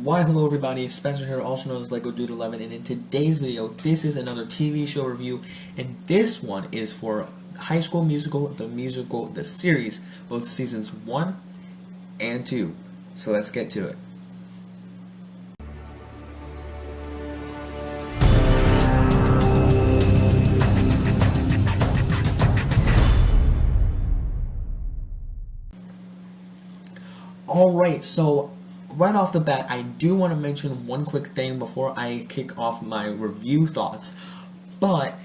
Why hello everybody, Spencer here, also known as Lego Dude 11, and in today's video, this is another TV show review, and this one is for High School Musical, the series, both seasons 1 and 2. So let's get to it. Alright, so right off the bat, I do want to mention one quick thing before I kick off my review thoughts. But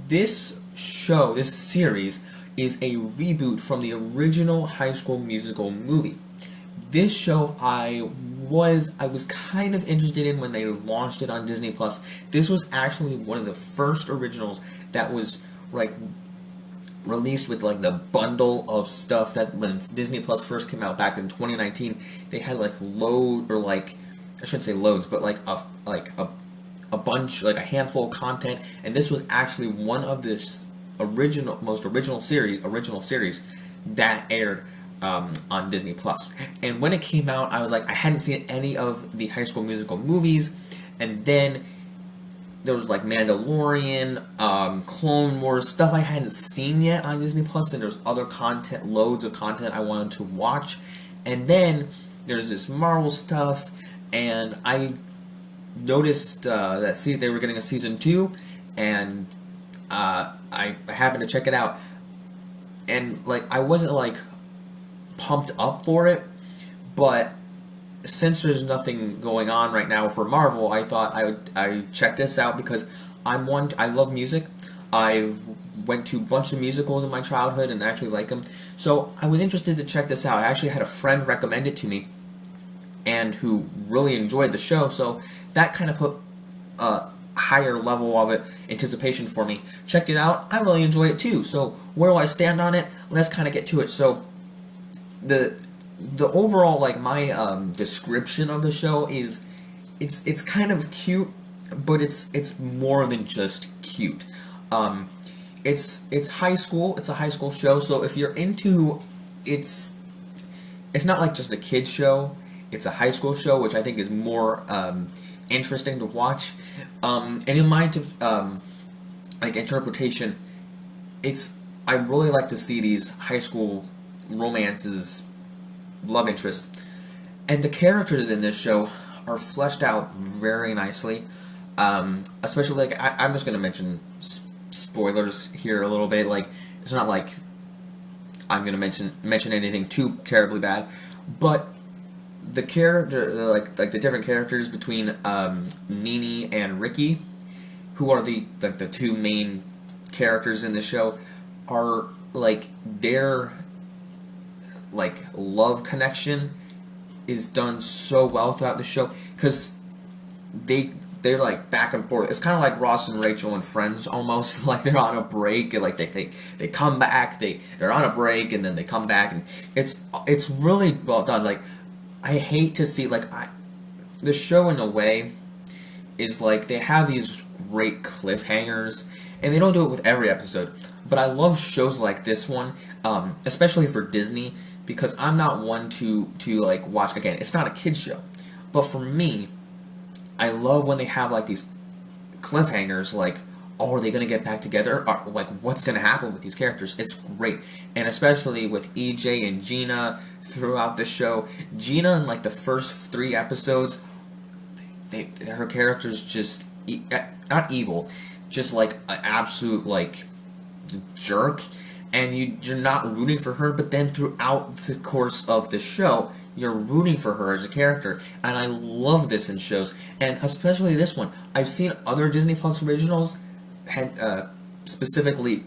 this show, this series, is a reboot from the original High School Musical movie. This show I was kind of interested in when they launched it on Disney Plus. This was actually one of the first originals that was released with the bundle of stuff that when Disney Plus first came out back in 2019, they had I shouldn't say loads, but a bunch, a handful of content, and this was actually one of the most original series that aired on Disney Plus. And when it came out, I hadn't seen any of the High School Musical movies, and then there was Mandalorian, Clone Wars, stuff I hadn't seen yet on Disney Plus, and there's other content, loads of content I wanted to watch. And then there's this Marvel stuff, and I noticed that they were getting a season 2, and I happened to check it out. And I wasn't pumped up for it, but since there's nothing going on right now for Marvel, I thought I check this out because I love music. I've went to a bunch of musicals in my childhood and actually like them. So I was interested to check this out. I actually had a friend recommend it to me and who really enjoyed the show, so that kind of put a higher level of anticipation for me. Checked it out. I really enjoy it too. So where do I stand on it? Let's kind of get to it. So the overall my description of the show is it's kind of cute, but it's more than just cute. It's high school. It's a high school show, so if you're into it's not just a kids show. It's a high school show, which I think is more interesting to watch. And in my interpretation, I really like to see these high school romances, love interest, and the characters in this show are fleshed out very nicely. Especially I'm just gonna mention spoilers here a little bit. It's not I'm gonna mention anything too terribly bad, but the character, the different characters between Nini and Ricky, who are the two main characters in the show, are their love connection is done so well throughout the show because they're back and forth. It's kind of like Ross and Rachel and Friends almost. They're on a break and they come back. They're on a break and then they come back, and it's really well done. I hate to see the show in a way is they have these great cliffhangers, and they don't do it with every episode. But I love shows like this one, especially for Disney, because I'm not one to watch. Again, it's not a kids show, but for me, I love when they have these cliffhangers. Oh, are they gonna get back together? Or, what's gonna happen with these characters? It's great, and especially with EJ and Gina throughout the show. Gina in the first 3 episodes, her character's just not evil, just an absolute jerk, and you're not rooting for her. But then throughout the course of the show, you're rooting for her as a character, and I love this in shows, and especially this one. I've seen other Disney Plus originals, specifically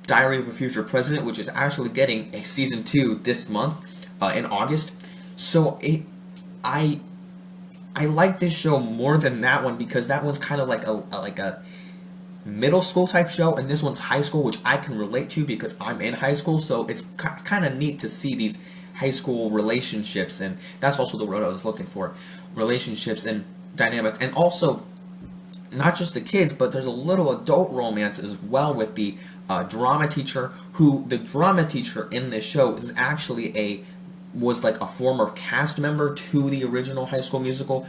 Diary of a Future President, which is actually getting a season 2 this month in August. So I like this show more than that one because that one's kind of like a middle school type show, and this one's high school, which I can relate to because I'm in high school. So it's kind of neat to see these high school relationships, and that's also the word I was looking for, relationships and dynamic, and also not just the kids, but there's a little adult romance as well with the drama teacher, who the drama teacher in this show is actually a was like a former cast member to the original High School Musical.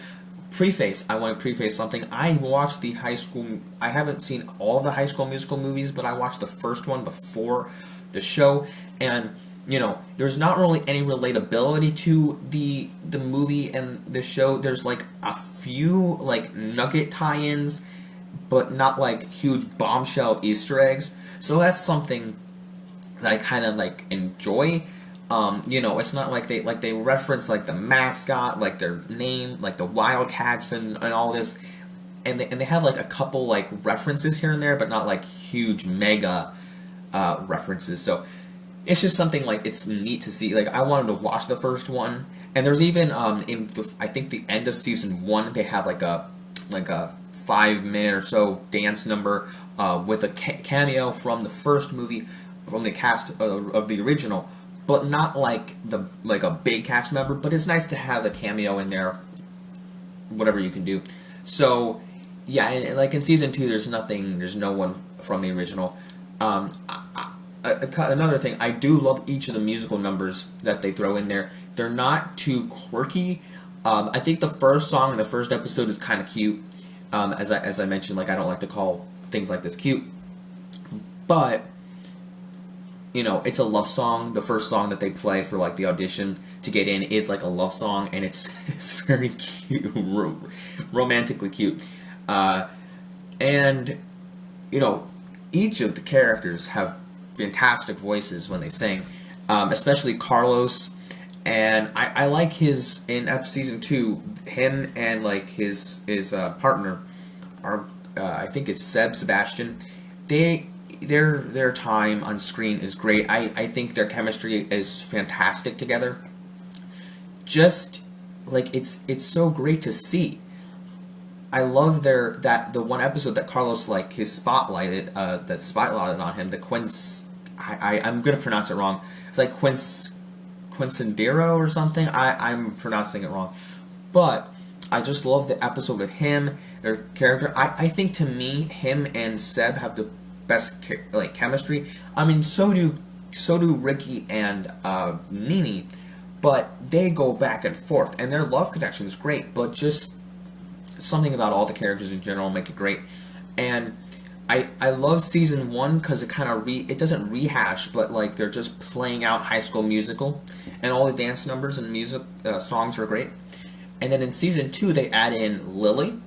Preface, I want to preface something. I watched the High School, I haven't seen all of the High School Musical movies, but I watched the first one before the show, and you know, there's not really any relatability to the movie and the show. There's like a few like nugget tie-ins, but not like huge bombshell Easter eggs. So that's something that I kind of like enjoy. You know, it's not like they reference like the mascot, like their name, like the Wildcats and all this, and they have like a couple like references here and there, but not like huge mega references. So it's just something like it's neat to see. Like I wanted to watch the first one, and there's even in I think the end of season 1 they have like a 5-minute or so dance number with a cameo from the first movie from the cast of the original, but not like a big cast member. But it's nice to have a cameo in there, whatever you can do. So yeah, and like in season 2, there's no one from the original. Another thing, I do love each of the musical numbers that they throw in there. They're not too quirky. I think the first song in the first episode is kind of cute. As I mentioned, like I don't like to call things like this cute, but you know, it's a love song. The first song that they play for like the audition to get in is like a love song, and it's very cute, romantically cute, and you know, each of the characters have fantastic voices when they sing, especially Carlos. And I like his in season 2. Him and like his partner are I think it's Sebastian. Their time on screen is great. I think their chemistry is fantastic together. Just like it's so great to see. I love the one episode that Carlos like his spotlighted on him, the I'm gonna pronounce it wrong. It's like Quincendero or something. I'm pronouncing it wrong, but I just love the episode with him, their character. I think to me, him and Seb have the best like chemistry. I mean, so do Ricky and Nini, but they go back and forth, and their love connection is great. But just something about all the characters in general make it great. And I love season 1 because it kind of it doesn't rehash, but like they're just playing out High School Musical, and all the dance numbers and music songs are great. And then in season 2 they add in Lily,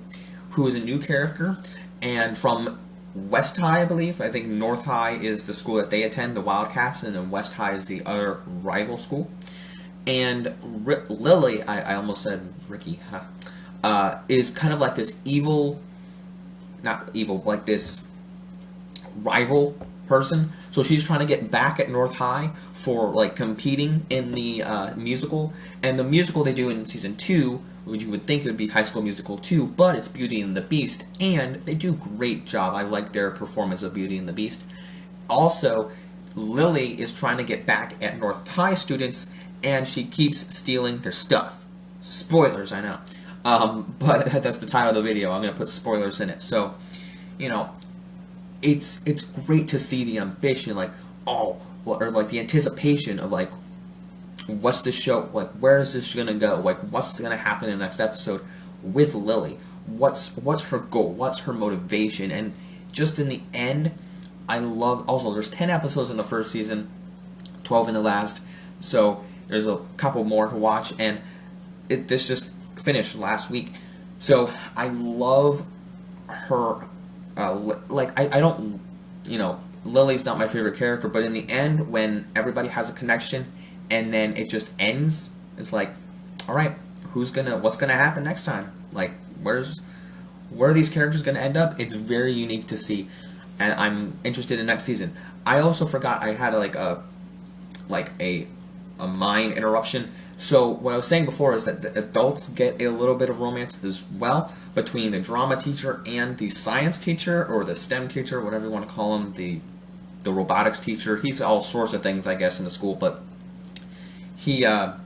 who is a new character, and from West High, I believe. I think North High is the school that they attend, the Wildcats, and then West High is the other rival school. And Lily, I almost said Ricky, is kind of like this not evil, like this rival person. So she's trying to get back at North High for like competing in the musical. And the musical they do in season 2, which you would think it would be High School Musical 2, but it's Beauty and the Beast, and they do a great job. I like their performance of Beauty and the Beast. Also, Lily is trying to get back at North High students, and she keeps stealing their stuff. Spoilers, I know. But that's the title of the video. I'm going to put spoilers in it. So, you know, it's great to see the ambition, like, or like the anticipation of like, what's the show, like, where is this going to go? Like, what's going to happen in the next episode with Lily? What's her goal? What's her motivation? And just in the end, I love, also, there's 10 episodes in the first season, 12 in the last, so there's a couple more to watch, and this just finished last week. So I love her, like, I don't, you know, Lily's not my favorite character, but in the end, when everybody has a connection, and then it just ends, it's like, alright, what's gonna happen next time? Like, where are these characters gonna end up? It's very unique to see, and I'm interested in next season. I also forgot I had a mind interruption. So what I was saying before is that the adults get a little bit of romance as well between the drama teacher and the science teacher, or the STEM teacher, whatever you want to call him, the robotics teacher. He's all sorts of things, I guess, in the school, but he, yeah,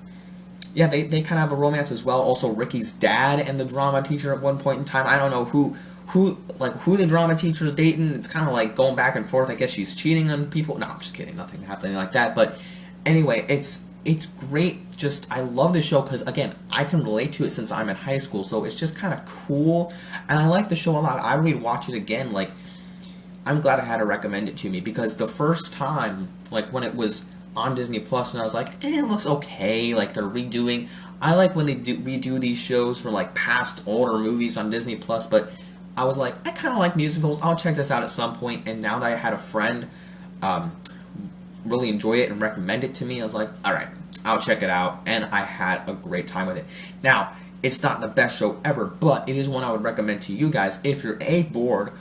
they kind of have a romance as well. Also, Ricky's dad and the drama teacher at one point in time. I don't know who the drama teacher is dating. It's kind of like going back and forth. I guess she's cheating on people. No, I'm just kidding. Nothing happening like that. But anyway, it's it's great. Just I love the show because again, I can relate to it since I'm in high school, so it's just kind of cool, and I like the show a lot. I would watch it again. Like, I'm glad I had to recommend it to me because the first time, like when it was on Disney Plus, and I was like, it looks okay. Like they're redoing. I like when they redo these shows from like past older movies on Disney Plus, but I was like, I kind of like musicals. I'll check this out at some point. And now that I had a friend really enjoy it and recommend it to me, I was like, all right, I'll check it out, and I had a great time with it. Now, it's not the best show ever, but it is one I would recommend to you guys if you're A, bored,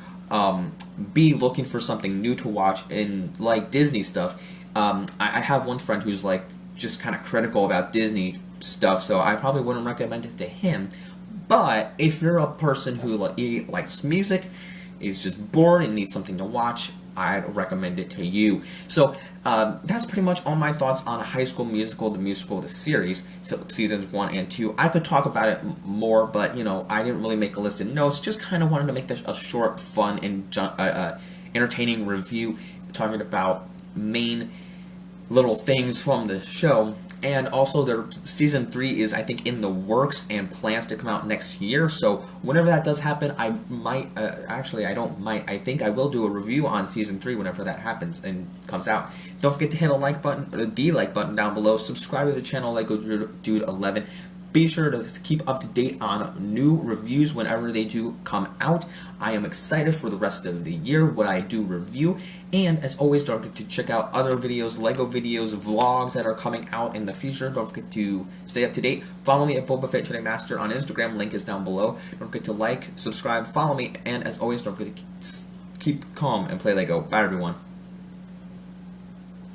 B, looking for something new to watch and like Disney stuff. I have one friend who's like just kind of critical about Disney stuff, so I probably wouldn't recommend it to him. But if you're a person who likes music, is just bored and needs something to watch, I'd recommend it to you. So that's pretty much all my thoughts on High School Musical, the musical, the series, so seasons 1 and 2. I could talk about it more, but I didn't really make a list of notes. Just kind of wanted to make this a short, fun, and entertaining review, talking about main little things from the show. And also, their season 3 is, I think, in the works and plans to come out next year. So whenever that does happen, I might, I think I will do a review on season 3 whenever that happens and comes out. Don't forget to hit the like button down below. Subscribe to the channel, Lego Dude 11. Be sure to keep up to date on new reviews whenever they do come out. I am excited for the rest of the year, what I do review. And as always, don't forget to check out other videos, Lego videos, vlogs that are coming out in the future. Don't forget to stay up to date. Follow me at Boba Fett Jedi Master on Instagram. Link is down below. Don't forget to like, subscribe, follow me. And as always, don't forget to keep calm and play Lego. Bye, everyone.